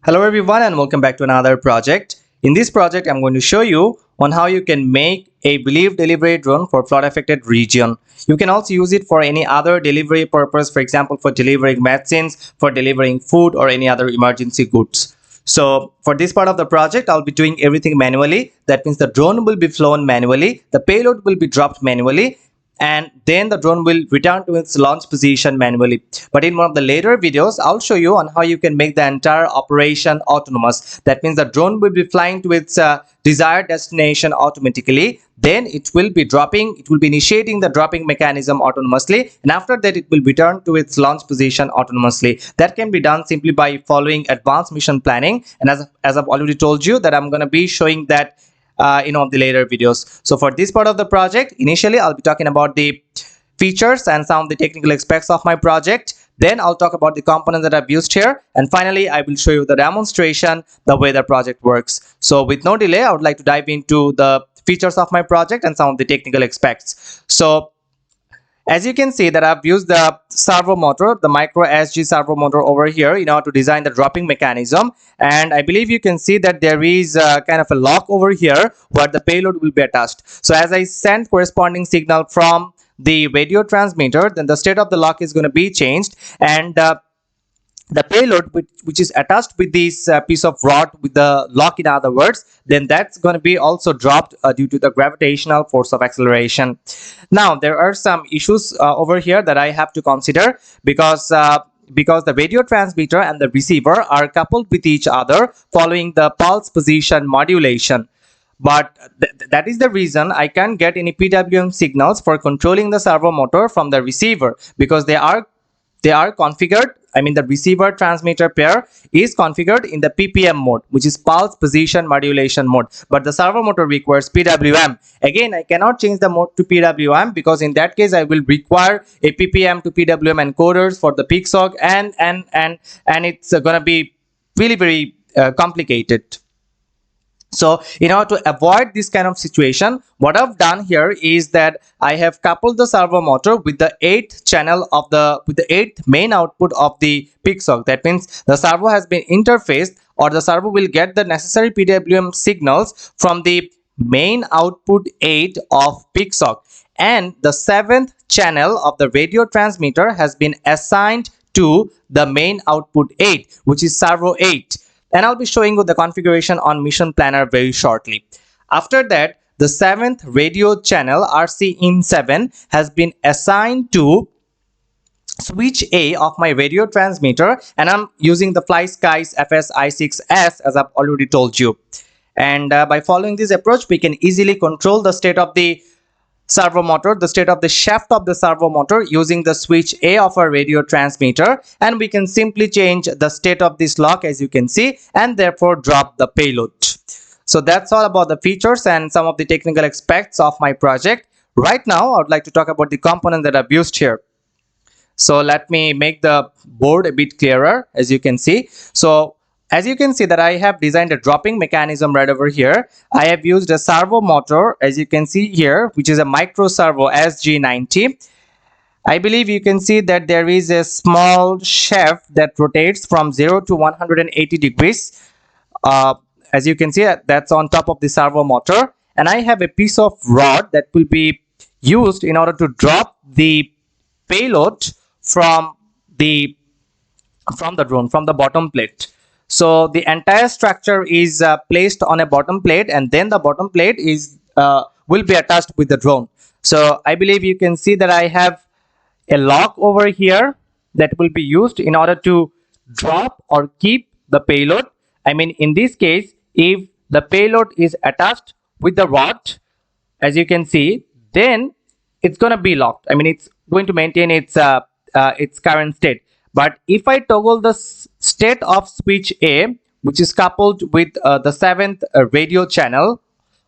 Hello everyone and welcome back to another project. In this project, I'm going to show you on how you can make a relief delivery drone for flood affected region. You can also use it for any other delivery purpose, for example, for delivering medicines, for delivering food or any other emergency goods. So for this part of the project, I'll be doing everything manually. That means the drone will be flown manually, the payload will be dropped manually, and then the drone will return to its launch position manually. But in one of the later videos, I'll show you on how you can make the entire operation autonomous. That means the drone will be flying to its desired destination automatically. Then it will be initiating the dropping mechanism autonomously, and after that it will return to its launch position autonomously. That can be done simply by following advanced mission planning, and as I've already told you that I'm going to be showing that in one of the later videos. So for this part of the project, initially I'll be talking about the features and some of the technical aspects of my project. Then I'll talk about the components that I've used here, and finally I will show you the demonstration, the way the project works. So with no delay, I would like to dive into the features of my project and some of the technical aspects. So as you can see that I've used the servo motor, the Micro SG servo motor over here in order to design the dropping mechanism. And I believe you can see that there is kind of a lock over here where the payload will be attached. So as I send corresponding signal from the radio transmitter, then the state of the lock is going to be changed, and the payload which is attached with this piece of rod with the lock, in other words, then that's going to be also dropped due to the gravitational force of acceleration. Now there are some issues over here that I have to consider, because the radio transmitter and the receiver are coupled with each other following the pulse position modulation. But that is the reason I can't get any PWM signals for controlling the servo motor from the receiver, because they are configured. I mean, the receiver transmitter pair is configured in the PPM mode, which is pulse position modulation mode, but the servo motor requires PWM. Again, I cannot change the mode to PWM, because in that case I will require a PPM to PWM encoders for the Pixhawk, and it's gonna be really very complicated. So in order to avoid this kind of situation, what I've done here is that I have coupled the servo motor with the 8th channel of the 8th main output of the Pixhawk. That means the servo has been interfaced, or the servo will get the necessary PWM signals from the main output 8 of Pixhawk, and the 7th channel of the radio transmitter has been assigned to the main output 8, which is servo 8. And I'll be showing you the configuration on Mission Planner very shortly. After that, the 7th radio channel RC-in7 has been assigned to switch A of my radio transmitter, and I'm using the FlySky's FSI6S, as I've already told you. And by following this approach, we can easily control the state of the servo motor, the state of the shaft of the servo motor, using the switch A of our radio transmitter, and we can simply change the state of this lock, as you can see, and therefore drop the payload. So that's all about the features and some of the technical aspects of my project. Right now I would like to talk about the component that I've used here. So let me make the board a bit clearer. As you can see, as you can see that I have designed a dropping mechanism right over here. I have used a servo motor, as you can see here, which is a Micro SG-90. I believe you can see that there is a small shaft that rotates from 0 to 180 degrees. As you can see, that's on top of the servo motor, and I have a piece of rod that will be used in order to drop the payload from the drone, from the bottom plate. So the entire structure is placed on a bottom plate, and then the bottom plate will be attached with the drone. So I believe you can see that I have a lock over here that will be used in order to drop or keep the payload. I mean, in this case, if the payload is attached with the rod, as you can see, then it's going to be locked. I mean, it's going to maintain its current state. But if I toggle the state of switch A, which is coupled with the 7th radio channel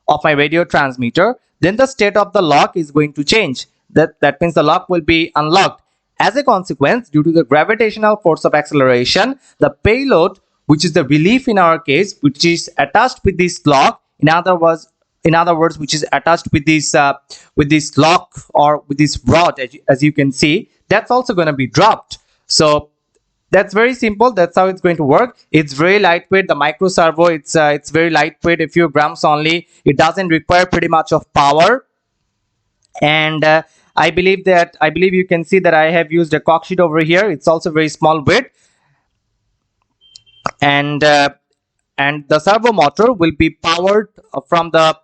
of my radio transmitter, then the state of the lock is going to change. That means the lock will be unlocked. As a consequence, due to the gravitational force of acceleration, the payload, which is the relief in our case, which is attached with this lock, in other words, which is attached with this lock or with this rod, as you can see, that's also going to be dropped. So That's very simple. That's how it's going to work. It's very lightweight. The micro servo, it's very lightweight, a few grams only. It doesn't require pretty much of power. And I believe you can see that I have used a cock sheet over here. It's also very small weight. And the servo motor will be powered from the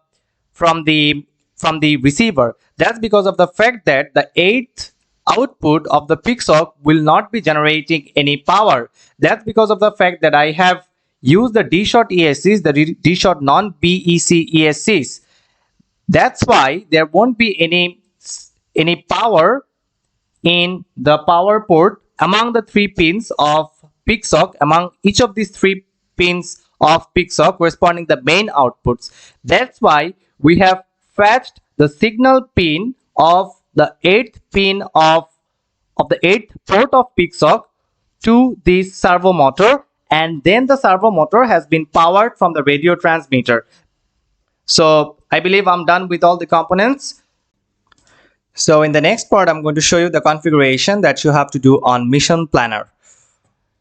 receiver. That's because of the fact that the 8th output of the Pixhawk will not be generating any power. That's because of the fact that I have used the D-shot ESCs, the D-shot non-BEC ESCs. That's why there won't be any power in the power port among the 3 pins of Pixhawk, among each of these 3 pins of Pixhawk corresponding the main outputs. That's why we have fetched the signal pin of the 8th pin of the 8th port of Pixhawk to this servo motor, and then the servo motor has been powered from the radio transmitter. So I believe I'm done with all the components. So in the next part, I'm going to show you the configuration that you have to do on Mission Planner.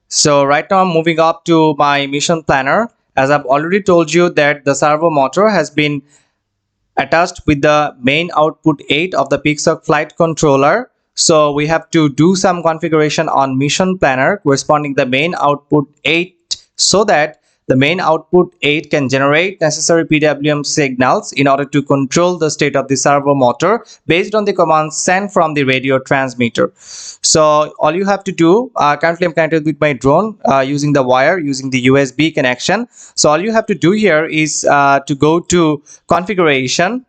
So right now I'm moving up to my Mission Planner. As I've already told you that the servo motor has been attached with the main output 8 of the Pixhawk Flight Controller. So we have to do some configuration on Mission Planner corresponding the main output 8, so that the main output 8 can generate necessary PWM signals in order to control the state of the servo motor based on the commands sent from the radio transmitter. So all you have to do, currently I'm connected with my drone using the wire, using the USB connection. So all you have to do here is to go to configuration,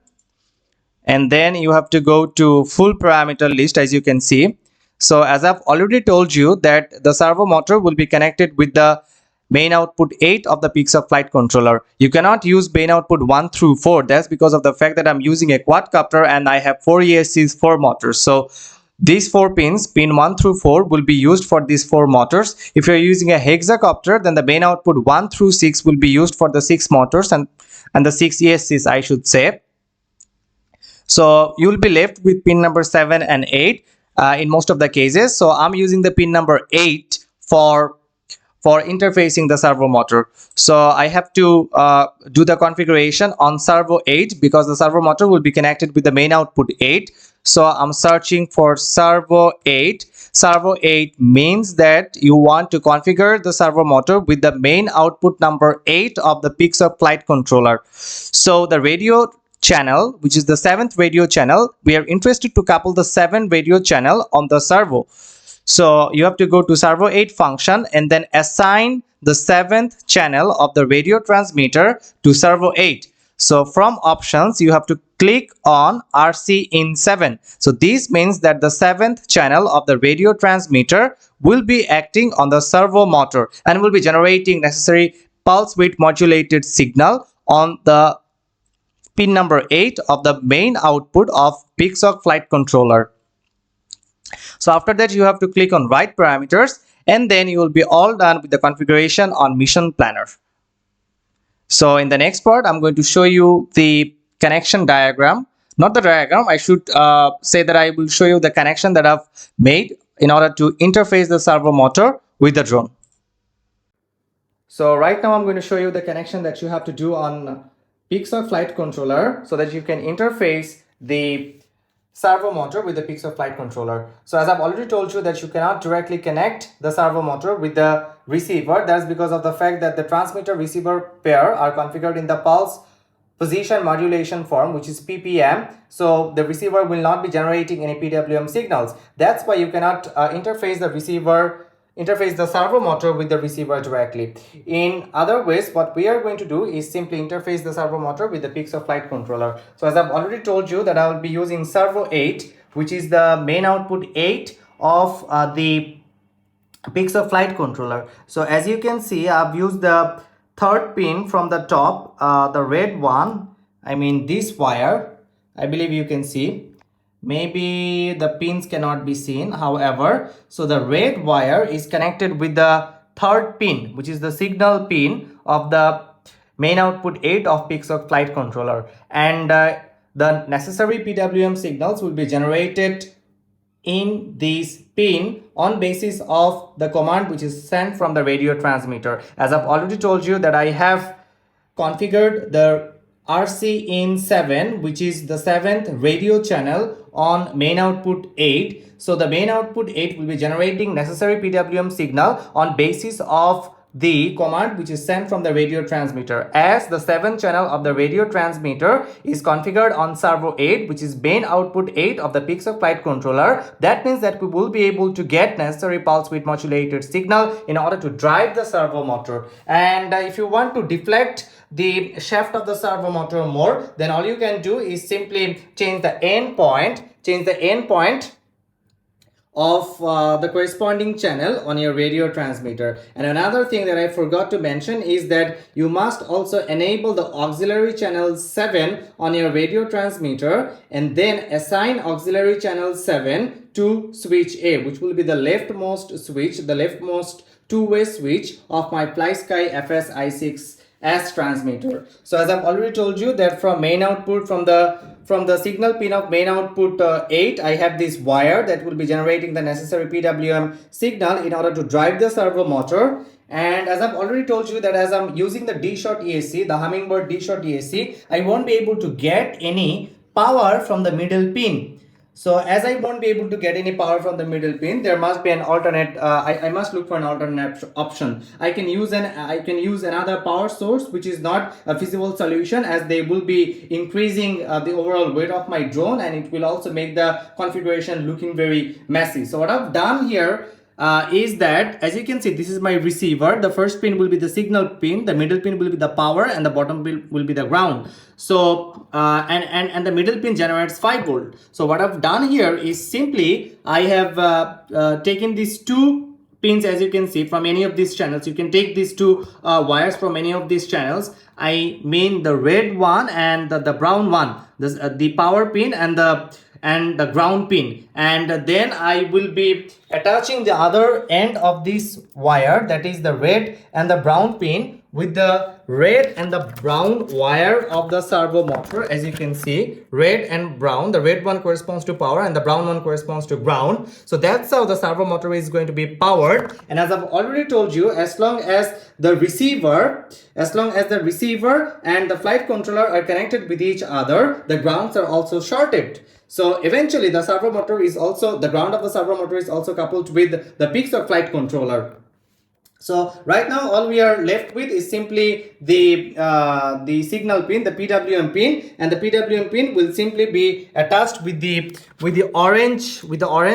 and then you have to go to full parameter list, as you can see. So as I've already told you that the servo motor will be connected with the main output 8 of the Pixhawk Flight Controller. You cannot use main output 1 through 4. That's because of the fact that I'm using a quadcopter and I have 4 ESCs, 4 motors. So these 4 pins, pin 1 through 4, will be used for these 4 motors. If you're using a hexacopter, then the main output 1 through 6 will be used for the 6 motors and the 6 ESCs, I should say. So you will be left with pin number 7 and 8 in most of the cases. So I'm using the pin number 8 for interfacing the servo motor. So I have to do the configuration on servo 8 because the servo motor will be connected with the main output 8. So I'm searching for servo 8. Servo 8 means that you want to configure the servo motor with the main output number 8 of the Pixhawk Flight Controller. So the radio channel, which is the 7th radio channel, we are interested to couple the 7th radio channel on the servo. So you have to go to servo 8 function and then assign the 7th channel of the radio transmitter to servo 8. So from options, you have to click on RC in 7. So this means that the 7th channel of the radio transmitter will be acting on the servo motor and will be generating necessary pulse width modulated signal on the pin number 8 of the main output of Pixhawk Flight Controller. So after that, you have to click on write parameters, and then you will be all done with the configuration on Mission Planner. So in the next part, I'm going to show you the connection diagram. Not the diagram, I should say that I will show you the connection that I've made in order to interface the servo motor with the drone. So right now I'm going to show you the connection that you have to do on Pixhawk Flight Controller so that you can interface the servo motor with the Pixhawk Flight Controller. So as I've already told you that you cannot directly connect the servo motor with the receiver. That's because of the fact that the transmitter receiver pair are configured in the pulse position modulation form, which is PPM. So the receiver will not be generating any PWM signals. That's why you cannot interface the servo motor with the receiver directly. In other ways, what we are going to do is simply interface the servo motor with the Pixhawk Flight Controller. So as I've already told you that I will be using servo 8, which is the main output 8 of the Pixhawk Flight Controller. So as you can see, I've used the 3rd pin from the top, the red one, I mean this wire, I believe you can see. Maybe the pins cannot be seen, however, so the red wire is connected with the 3rd pin, which is the signal pin of the main output 8 of Pixhawk Flight Controller, and the necessary PWM signals will be generated in this pin on basis of the command which is sent from the radio transmitter. As I've already told you that I have configured the RC in 7, which is the 7th radio channel on main output 8. So the main output 8 will be generating necessary PWM signal on basis of the command which is sent from the radio transmitter. As the 7th channel of the radio transmitter is configured on servo 8, which is main output 8 of the Pixhawk Flight Controller, that means that we will be able to get necessary pulse width modulated signal in order to drive the servo motor. And if you want to deflect the shaft of the servo motor more, then all you can do is simply change the end point of the corresponding channel on your radio transmitter. And another thing that I forgot to mention is that you must also enable the auxiliary channel 7 on your radio transmitter and then assign auxiliary channel 7 to switch A, which will be the leftmost switch, the leftmost two-way switch of my FlySky FSI6 as transmitter. So as I've already told you that from main output, from the signal pin of main output 8, I have this wire that will be generating the necessary PWM signal in order to drive the servo motor. And as I've already told you that as I'm using the D-short ESC, the Hummingbird D-short ESC, I won't be able to get any power from the middle pin. So as I won't be able to get any power from the middle pin, there must be an alternate, I must look for an alternate option. I can use another power source which is not a feasible solution, as they will be increasing the overall weight of my drone, and it will also make the configuration looking very messy. So what I've done here is that, as you can see, this is my receiver. The first pin will be the signal pin, the middle pin will be the power, and the bottom pin will be the ground. So and the middle pin generates 5 volt. So what I've done here is simply I have taken these two pins, as you can see, from any of these channels. You can take these two wires from any of these channels. I mean the red one and the brown one, the power pin and the ground pin, and then I will be attaching the other end of this wire, that is the red and the brown pin, with the red and the brown wire of the servo motor. As you can see, red and brown, the red one corresponds to power and the brown one corresponds to ground. So that's how the servo motor is going to be powered. And as I've already told you, as long as the receiver and the flight controller are connected with each other, the grounds are also shorted. So eventually the servo motor is also, the ground of the servo motor is also coupled with the Pixhawk Flight Controller. So right now all we are left with is simply the signal pin, the PWM pin, and the PWM pin will simply be attached with the orange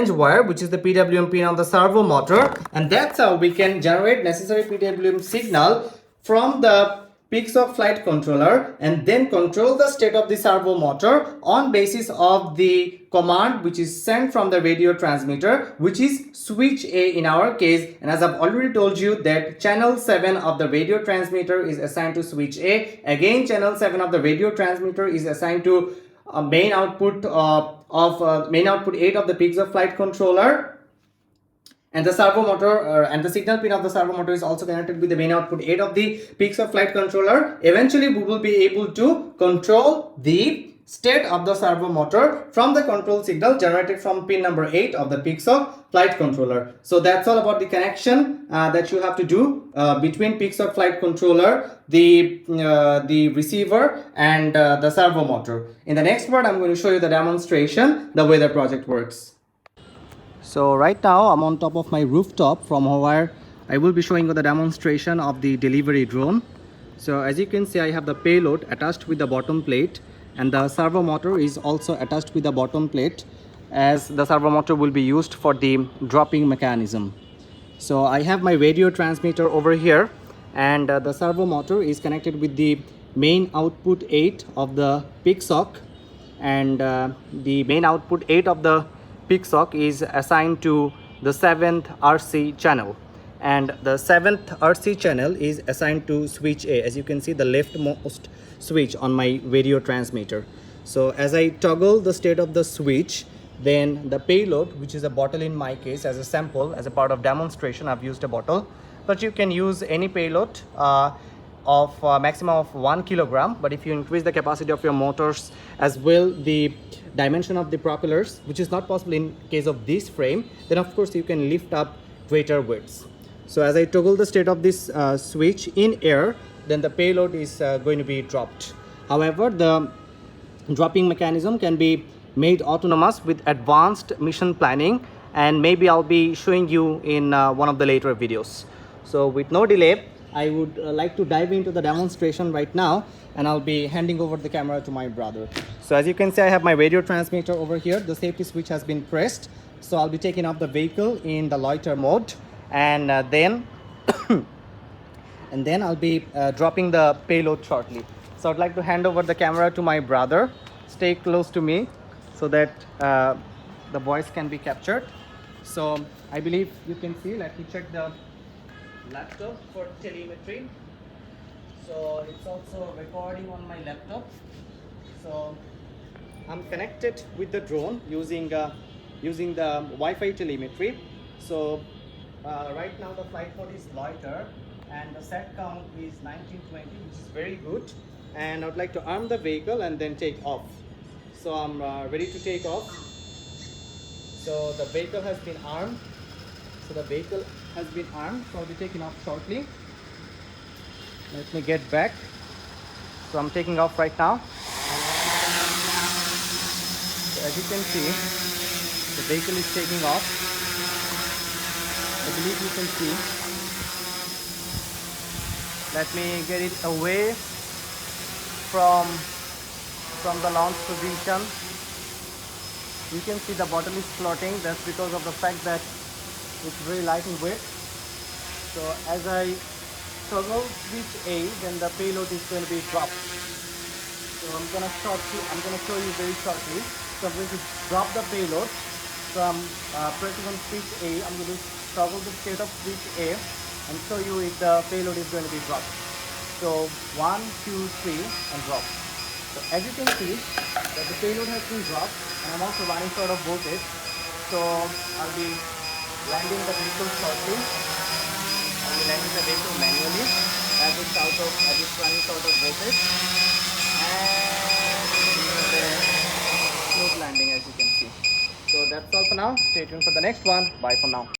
wire, which is the PWM pin on the servo motor, and that's how we can generate necessary PWM signal from the Pixhawk Flight Controller and then control the state of the servo motor on basis of the command which is sent from the radio transmitter, which is switch A in our case. And as I've already told you that channel 7 of the radio transmitter is assigned to switch A. Again, channel 7 of the radio transmitter is assigned to main output main output 8 of the Pixhawk Flight Controller. And the servo motor and the signal pin of the servo motor is also connected with the main output 8 of the Pixhawk Flight Controller. Eventually, we will be able to control the state of the servo motor from the control signal generated from pin number 8 of the Pixhawk Flight Controller. So that's all about the connection that you have to do between Pixhawk Flight Controller, the receiver, and the servo motor. In the next part, I'm going to show you the demonstration, the way the project works. So right now I'm on top of my rooftop, from where I will be showing you the demonstration of the delivery drone. So as you can see, I have the payload attached with the bottom plate, and the servo motor is also attached with the bottom plate, as the servo motor will be used for the dropping mechanism. So I have my radio transmitter over here, and the servo motor is connected with the main output 8 of the Pixhawk, and the main output 8 of the Pixhawk is assigned to the 7th RC channel, and the 7th RC channel is assigned to switch A. As you can see, the leftmost switch on my radio transmitter. So as I toggle the state of the switch, then the payload, which is a bottle in my case, as a sample, as a part of demonstration, I've used a bottle, but you can use any payload. of maximum of 1 kilogram, but if you increase the capacity of your motors as well the dimension of the propellers, which is not possible in case of this frame, then of course you can lift up greater weights. So as I toggle the state of this switch in air, then the payload is going to be dropped. However, the dropping mechanism can be made autonomous with advanced mission planning, and maybe I'll be showing you in one of the later videos. So with no delay, I would like to dive into the demonstration right now, and I'll be handing over the camera to my brother. So as you can see, I have my radio transmitter over here. The safety switch has been pressed, so I'll be taking off the vehicle in the loiter mode, and then I'll be dropping the payload shortly. So I'd like to hand over the camera to my brother. Stay close to me so that the voice can be captured. So I believe you can see, let me check the laptop for telemetry. So it's also recording on my laptop. So I'm connected with the drone using the Wi-Fi telemetry. So right now the flight mode is loiter and the set count is 1920, which is very good. And I would like to arm the vehicle and then take off. So I'm ready to take off. So the vehicle has been armed. So I'll be taking off shortly. Let me get back. So I'm taking off right now. So as you can see, the vehicle is taking off. I believe you can see. Let me get it away from the launch position. You can see the bottle is floating. That's because of the fact that it's very light in weight. So as I toggle switch A, then the payload is going to be dropped. So I'm going to show you very shortly. So I'm going to drop the payload. So I'm pressing on switch A. I'm going to toggle the state of switch A and show you if the payload is going to be dropped. So 1, 2, 3 and drop. So as you can see that the payload has been dropped, and I'm also running short of voltage. So I'll be landing the vehicle shortly. I'll be landing the vehicle manually as it's running short of voltage. And smooth landing, as you can see. So that's all for now. Stay tuned for the next one. Bye for now.